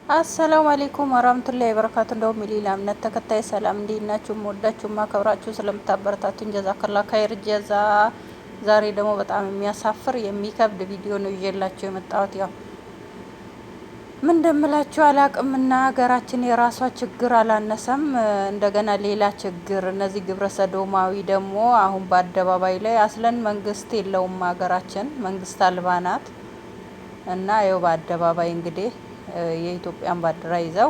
አሰላሙ አለይኩም ወራህመቱላሂ ወበረካቱ። እንደውም የሌላ እምነት ተከታይ ሰላም እንዴት ናችሁ? ወዳችሁ ማከብራችሁ ስለምታበረታቱኝ ጀዛከላ ኸይር ጀዛ። ዛሬ ደግሞ በጣም የሚያሳፍር የሚከብድ ቪዲዮ ነው ይዤላችሁ የመጣሁት። ያው ምን እንደምላችሁ አላቅምና ሀገራችን የራሷ ችግር አላነሰም፣ እንደገና ሌላ ችግር። እነዚህ ግብረ ሰዶማዊ ደግሞ አሁን በአደባባይ ላይ አስለን መንግስት የለውም ሀገራችን መንግስት አልባ ናት እና ያው በአደባባይ እንግዲህ የኢትዮጵያን ባንዲራ ይዘው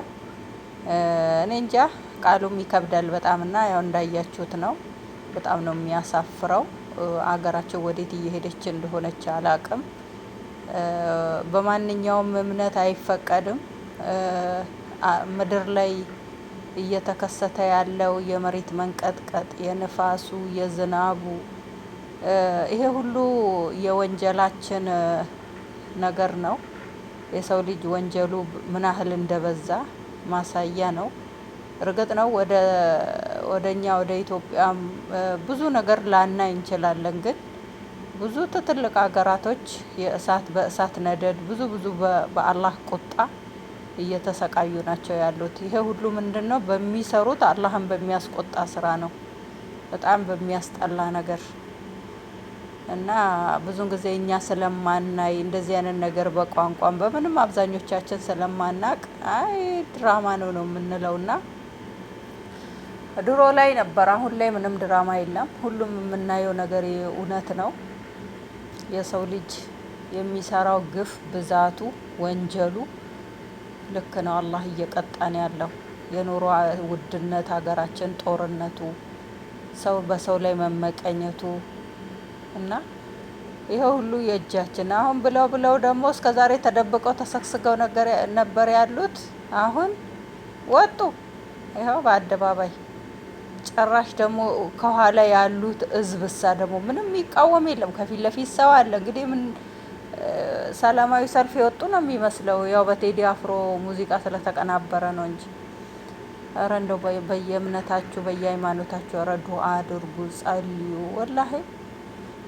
እኔ እንጃ ቃሉም ይከብዳል በጣም እና ያው እንዳያችሁት ነው። በጣም ነው የሚያሳፍረው። አገራቸው ወዴት እየሄደች እንደሆነች አላቅም። በማንኛውም እምነት አይፈቀድም። ምድር ላይ እየተከሰተ ያለው የመሬት መንቀጥቀጥ፣ የንፋሱ፣ የዝናቡ ይሄ ሁሉ የወንጀላችን ነገር ነው። የሰው ልጅ ወንጀሉ ምን ያህል እንደበዛ ማሳያ ነው። እርግጥ ነው ወደኛ ወደ ኢትዮጵያ ብዙ ነገር ላናይ እንችላለን። ግን ብዙ ትልቅ ሀገራቶች በእሳት ነደድ ብዙ በአላህ ቁጣ እየተሰቃዩ ናቸው ያሉት። ይሄ ሁሉ ምንድነው? በሚሰሩት አላህን በሚያስቆጣ ስራ ነው። በጣም በሚያስጠላ ነገር እና ብዙን ጊዜ እኛ ስለማናይ እንደዚህ አይነት ነገር በቋንቋም በምንም አብዛኞቻችን ስለማናቅ አይ ድራማ ነው የምንለውና ድሮ ላይ ነበር። አሁን ላይ ምንም ድራማ የለም። ሁሉም የምናየው ነገር እውነት ነው። የሰው ልጅ የሚሰራው ግፍ ብዛቱ፣ ወንጀሉ ልክ ነው። አላህ እየቀጣን ያለው የኑሮ ውድነት፣ ሀገራችን ጦርነቱ፣ ሰው በሰው ላይ መመቀኘቱ እና ይሄ ሁሉ የእጃችን አሁን ብለው ደግሞ እስከዛሬ ተደብቀው ተሰግስገው ነበር ያሉት። አሁን ወጡ ይኸው በአደባባይ። ጭራሽ ደግሞ ከኋላ ያሉት ህዝብሳ ደግሞ ምንም የሚቃወም የለም። ከፊት ለፊት ሰው አለ። እንግዲህ ምን ሰላማዊ ሰልፍ የወጡ ነው የሚመስለው። ያው በቴዲ አፍሮ ሙዚቃ ስለተቀናበረ ነው እንጂ ኧረ እንደው በየእምነታችሁ በየሃይማኖታችሁ ኧረ ዱአ አድርጉ፣ ጸልዩ። ወላሂ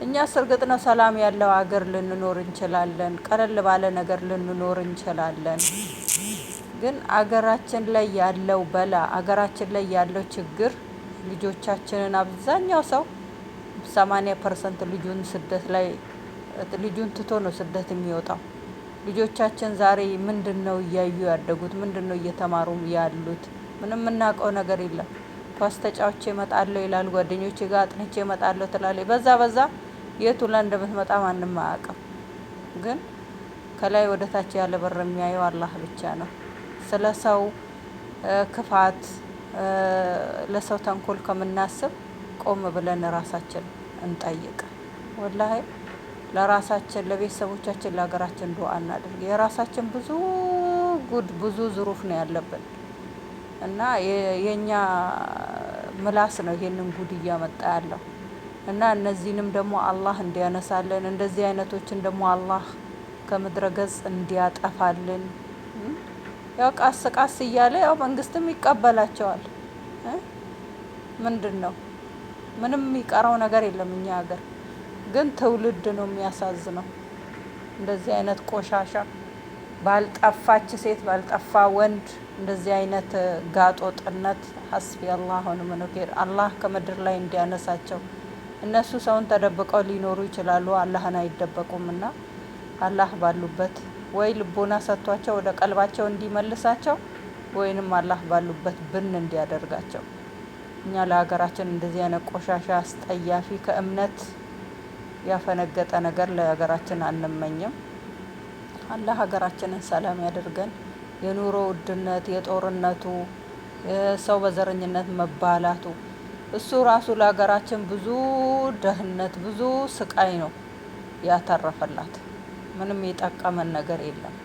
እኛስ እርግጥ ነው ሰላም ያለው አገር ልንኖር እንችላለን፣ ቀለል ባለ ነገር ልንኖር እንችላለን። ግን አገራችን ላይ ያለው በላ፣ አገራችን ላይ ያለው ችግር ልጆቻችንን አብዛኛው ሰው 80% ልጁን ትቶ ነው ስደት የሚወጣው። ልጆቻችን ዛሬ ምንድነው እያዩ ያደጉት? ምንድነው እየተማሩ ያሉት? ምንም የምናውቀው ነገር የለም። ኳስ ተጫውቼ እመጣለሁ ይላል፣ ጓደኞቼ ጋር አጥንቼ እመጣለሁ ትላለች። በዛ የቱ ላይ እንደምትመጣ ማንም አያውቅም። ግን ከላይ ወደ ታች ያለ በር የሚያየው አላህ ብቻ ነው። ስለ ሰው ክፋት፣ ለሰው ተንኮል ከምናስብ ቆም ብለን ራሳችን እንጠይቅ። ወላሂ ለራሳችን፣ ለቤተሰቦቻችን፣ ለሀገራችን ዱአ እናድርግ። የራሳችን ብዙ ጉድ ብዙ ዙሩፍ ነው ያለብን እና የኛ ምላስ ነው ይሄንን ጉድ እያመጣ ያለው እና እነዚህንም ደግሞ አላህ እንዲያነሳልን፣ እንደዚህ አይነቶችን ደግሞ አላህ ከምድረ ገጽ እንዲያጠፋልን። ያው ቃስ እያለ ያው መንግስትም ይቀበላቸዋል። ምንድነው? ምንም የሚቀረው ነገር የለም። እኛ ሀገር ግን ትውልድ ነው የሚያሳዝነው። እንደዚህ አይነት ቆሻሻ ባልጠፋች ሴት ባልጠፋ ወንድ እንደዚህ አይነት ጋጦጥነት ሐስቢ አላህ ወኒዕመል ወኪል። አላህ ከምድር ላይ እንዲያነሳቸው። እነሱ ሰውን ተደብቀው ሊኖሩ ይችላሉ፣ አላህን አይደበቁምና አላህ ባሉበት ወይ ልቦና ሰጥቷቸው ወደ ቀልባቸው እንዲመልሳቸው ወይንም አላህ ባሉበት ብን እንዲያደርጋቸው። እኛ ለሀገራችን እንደዚህ አይነት ቆሻሻ አስጠያፊ ከእምነት ያፈነገጠ ነገር ለሀገራችን አንመኝም። አላህ ሀገራችንን ሰላም ያደርገን። የኑሮ ውድነት፣ የጦርነቱ፣ ሰው በዘረኝነት መባላቱ እሱ ራሱ ለሀገራችን ብዙ ደህንነት ብዙ ስቃይ ነው ያተረፈላት። ምንም የጠቀመን ነገር የለም።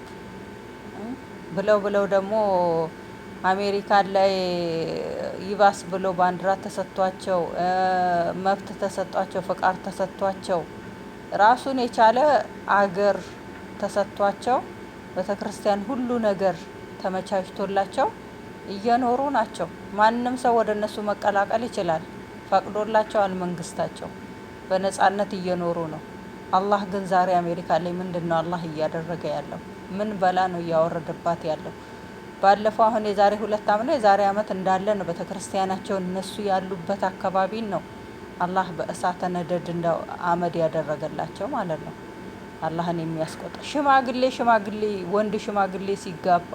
ብለው ደግሞ አሜሪካን ላይ ይባስ ብሎ ባንዲራ ተሰጥቷቸው መብት ተሰጥቷቸው ፍቃድ ተሰጥቷቸው ራሱን የቻለ አገር ተሰጥቷቸው ቤተክርስቲያን ሁሉ ነገር ተመቻችቶላቸው እየኖሩ ናቸው። ማንም ሰው ወደ እነሱ መቀላቀል ይችላል። ፈቅዶላቸዋል መንግስታቸው። በነጻነት እየኖሩ ነው። አላህ ግን ዛሬ አሜሪካ ላይ ምንድነው አላህ እያደረገ ያለው? ምን በላ ነው እያወረደባት ያለው? ባለፈው አሁን የዛሬ 2 ዓመት ነው የዛሬ አመት እንዳለ ነው ቤተክርስቲያናቸው እነሱ ያሉበት አካባቢ ነው አላህ በእሳተ ነደድ እንደው አመድ ያደረገላቸው ማለት ነው። አላህን የሚያስቆጣ ሽማግሌ ወንድ ሽማግሌ ሲጋባ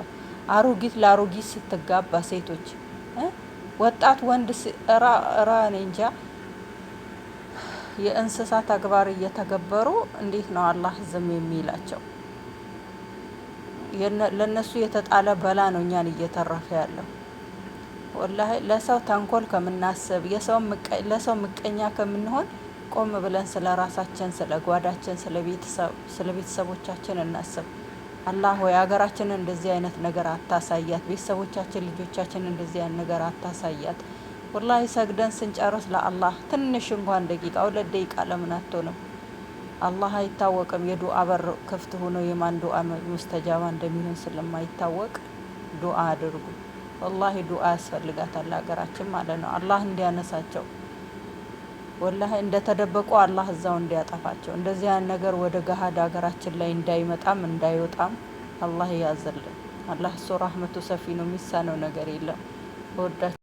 አሮጊት ለአሮጊት ስትጋባ ሴቶች ወጣት ወንድ እራ እኔ እንጃ የእንስሳ ተግባር እየተገበሩ እንዴት ነው አላህ ዝም የሚላቸው? ለነሱ የተጣለ በላ ነው እኛን እየተረፈ ያለው። ወላሂ ለሰው ተንኮል ከምናስብ ለሰው ምቀኛ ከምንሆን ቆም ብለን ስለ ራሳችን፣ ስለ ጓዳችን፣ ስለ ቤተሰቦቻችን እናስብ። አላህ ሆይ ሀገራችንን እንደዚህ አይነት ነገር አታሳያት። ቤተሰቦቻችን፣ ልጆቻችን እንደዚህ አይነት ነገር አታሳያት። ወላሂ ሰግደን ስንጨርስ ለአላህ ትንሽ እንኳን ደቂቃ 2 ደቂቃ ለምን አትሆንም? አላህ አይታወቅም። የዱዓ በር ክፍት ሆኖ የማን ዱዓ ሙስተጃባ እንደሚሆን ስለማይታወቅ ዱዓ አድርጉ። ወላሂ ዱዓ ያስፈልጋታል ሀገራችን ማለት ነው። አላህ እንዲያነሳቸው ወላሂ እንደተደበቁ አላህ እዛው እንዲያጠፋቸው። እንደዚህ አይነት ነገር ወደ ገሃድ ሀገራችን ላይ እንዳይመጣም እንዳይወጣም አላህ ያዘልን። አላህ እሱ ራህመቱ ሰፊ ነው፣ የሚሳነው ነገር የለም። ወዳችሁ